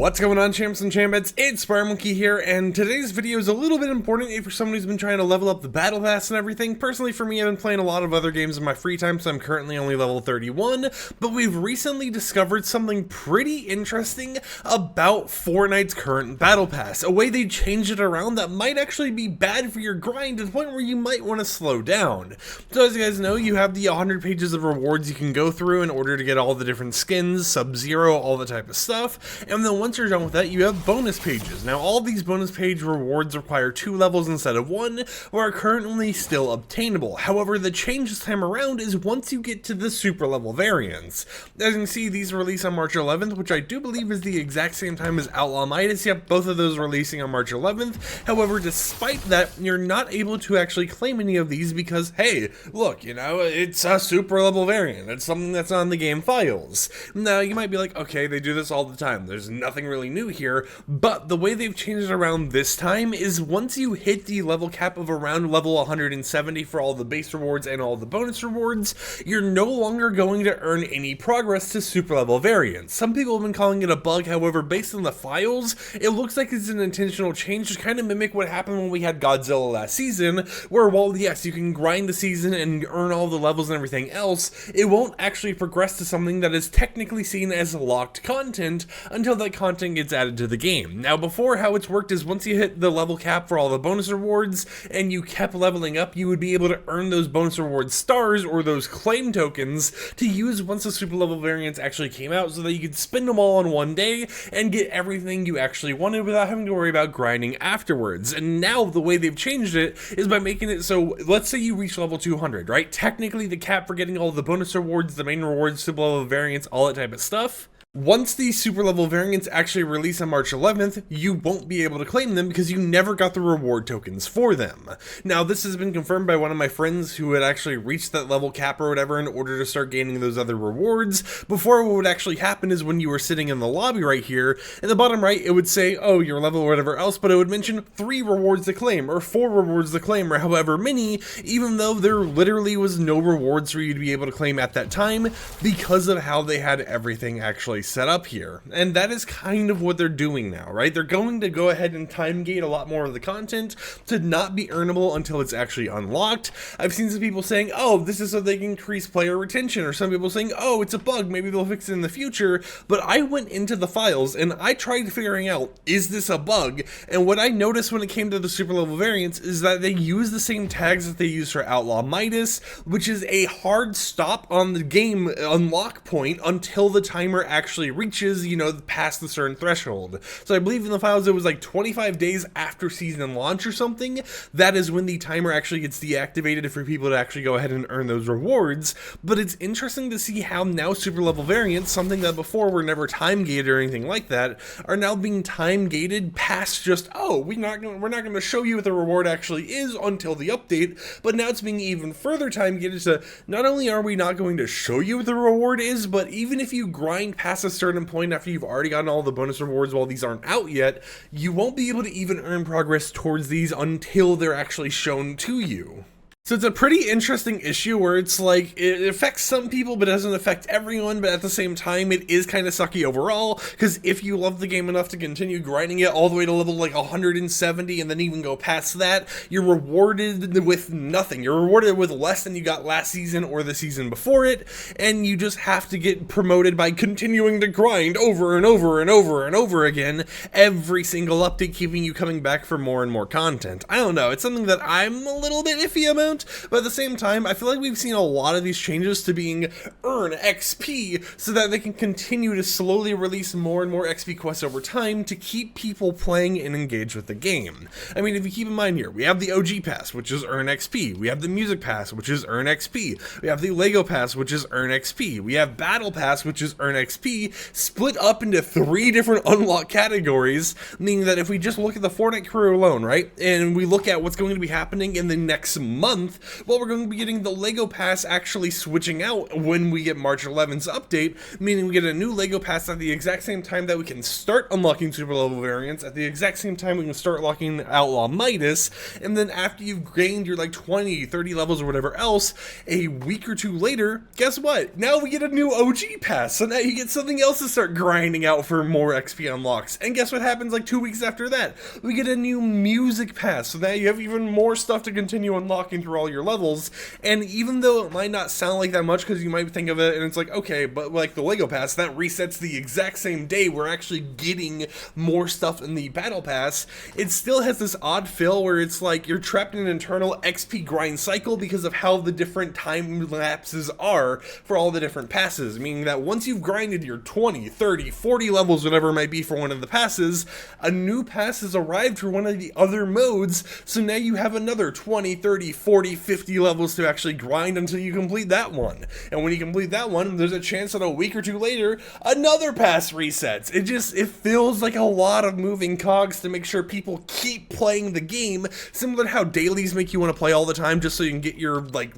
What's going on, champs and chambettes? It's Monkey here, and today's video is a little bit important if you're someone who's been trying to level up the battle pass and everything. Personally, for me, I've been playing a lot of other games in my free time, so I'm currently only level 31, but we've recently discovered something pretty interesting about Fortnite's current battle pass, a way they changed it around that might actually be bad for your grind to the point where you might want to slow down. So as you guys know, you have the 100 pages of rewards you can go through in order to get all the different skins, Sub-Zero, all the type of stuff, and then once you're done with that, you have bonus pages. Now, all these bonus page rewards require 2 levels instead of 1, but are currently still obtainable. However, the change this time around is once you get to the super level variants. As you can see, these release on March 11th, which I do believe is the exact same time as Outlaw Midas. Yep, both of those releasing on March 11th. However, despite that, you're not able to actually claim any of these because, hey, look, you know, it's a super level variant. It's something that's on the game files. Now, you might be like, okay, they do this all the time. There's nothing really new here, but the way they've changed it around this time is once you hit the level cap of around level 170 for all the base rewards and all the bonus rewards, you're no longer going to earn any progress to super level variants. Some people have been calling it a bug, however, based on the files, it looks like it's an intentional change to kind of mimic what happened when we had Godzilla last season, where while yes, you can grind the season and earn all the levels and everything else, it won't actually progress to something that is technically seen as locked content until that content gets added to the game. Now before, how it's worked is once you hit the level cap for all the bonus rewards and you kept leveling up, you would be able to earn those bonus reward stars or those claim tokens to use once the super level variants actually came out, so that you could spend them all on one day and get everything you actually wanted without having to worry about grinding afterwards. And now the way they've changed it is by making it so, let's say you reach level 200, right? Technically the cap for getting all the bonus rewards, the main rewards, super level variants, all that type of stuff, once these super level variants actually release on March 11th, you won't be able to claim them because you never got the reward tokens for them. Now, this has been confirmed by one of my friends who had actually reached that level cap or whatever in order to start gaining those other rewards. Before, what would actually happen is when you were sitting in the lobby right here, in the bottom right, it would say, oh, your level or whatever else, but it would mention 3 rewards to claim or 4 rewards to claim or however many, even though there literally was no rewards for you to be able to claim at that time because of how they had everything actually set up here. And that is kind of what they're doing now, right? They're going to go ahead and time gate a lot more of the content to not be earnable until it's actually unlocked. I've seen some people saying, oh, this is so they can increase player retention, or some people saying, oh, it's a bug, maybe they'll fix it in the future. But I went into the files and I tried figuring out, is this a bug? And what I noticed when it came to the super level variants is that they use the same tags that they use for Outlaw Midas, which is a hard stop on the game unlock point until the timer actually reaches, you know, past the certain threshold. So I believe in the files it was like 25 days after season launch or something. That is when the timer actually gets deactivated for people to actually go ahead and earn those rewards. But it's interesting to see how now super level variants, something that before were never time gated or anything like that, are now being time gated past just, oh, we're not going to show you what the reward actually is until the update, but now it's being even further time gated to not only are we not going to show you what the reward is, but even if you grind past a certain point after you've already gotten all the bonus rewards while these aren't out yet, you won't be able to even earn progress towards these until they're actually shown to you. So it's a pretty interesting issue where it's like, it affects some people but doesn't affect everyone, but at the same time it is kind of sucky overall, because if you love the game enough to continue grinding it all the way to level like 170 and then even go past that, you're rewarded with nothing. You're rewarded with less than you got last season or the season before it, and you just have to get promoted by continuing to grind over and over and over and over again, every single update keeping you coming back for more and more content. I don't know, it's something that I'm a little bit iffy about. But at the same time, I feel like we've seen a lot of these changes to being earn XP so that they can continue to slowly release more and more XP quests over time to keep people playing and engaged with the game. I mean, if you keep in mind here, we have the OG Pass, which is earn XP. We have the Music Pass, which is earn XP. We have the Lego Pass, which is earn XP. We have Battle Pass, which is earn XP, split up into 3 different unlock categories, meaning that if we just look at the Fortnite career alone, right, and we look at what's going to be happening in the next month, month, well, we're going to be getting the LEGO Pass actually switching out when we get March 11th's update, meaning we get a new LEGO Pass at the exact same time that we can start unlocking super level variants, at the exact same time we can start unlocking Outlaw Midas, and then after you've gained your like 20, 30 levels or whatever else, a week or two later, guess what? Now we get a new OG Pass, so now you get something else to start grinding out for more XP unlocks. And guess what happens like 2 weeks after that? We get a new Music Pass, so now you have even more stuff to continue unlocking through all your levels. And even though it might not sound like that much, because you might think of it and it's like, okay, but like the LEGO Pass, that resets the exact same day we're actually getting more stuff in the Battle Pass, it still has this odd feel where it's like you're trapped in an internal XP grind cycle because of how the different time lapses are for all the different passes, meaning that once you've grinded your 20, 30, 40 levels, whatever it might be for one of the passes, a new pass has arrived for one of the other modes, so now you have another 20, 30, 40, 50 levels to actually grind until you complete that one. And when you complete that one, there's a chance that a week or two later, another pass resets. It feels like a lot of moving cogs to make sure people keep playing the game, similar to how dailies make you want to play all the time just so you can get your like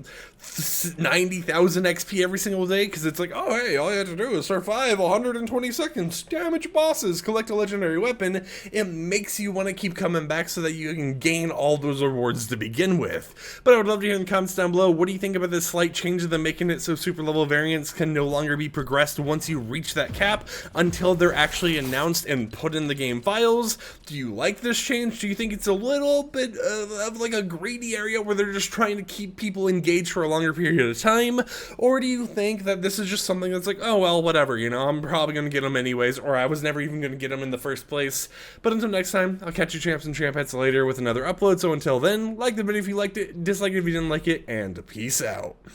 90,000 XP every single day, because it's like, oh hey, all you have to do is survive 120 seconds, damage bosses, collect a legendary weapon. It makes you want to keep coming back so that you can gain all those rewards to begin with. But I would love to hear in the comments down below, what do you think about this slight change of them making it so super level variants can no longer be progressed once you reach that cap until they're actually announced and put in the game files? Do you like this change? Do you think it's a little bit of like a greedy area where they're just trying to keep people engaged for a longer period of time? Or do you think that this is just something that's like, oh well, whatever, you know, I'm probably going to get them anyways, or I was never even going to get them in the first place? But until next time, I'll catch you champs and champettes later with another upload. So until then, like the video if you liked it, dislike it if you didn't like it, and peace out.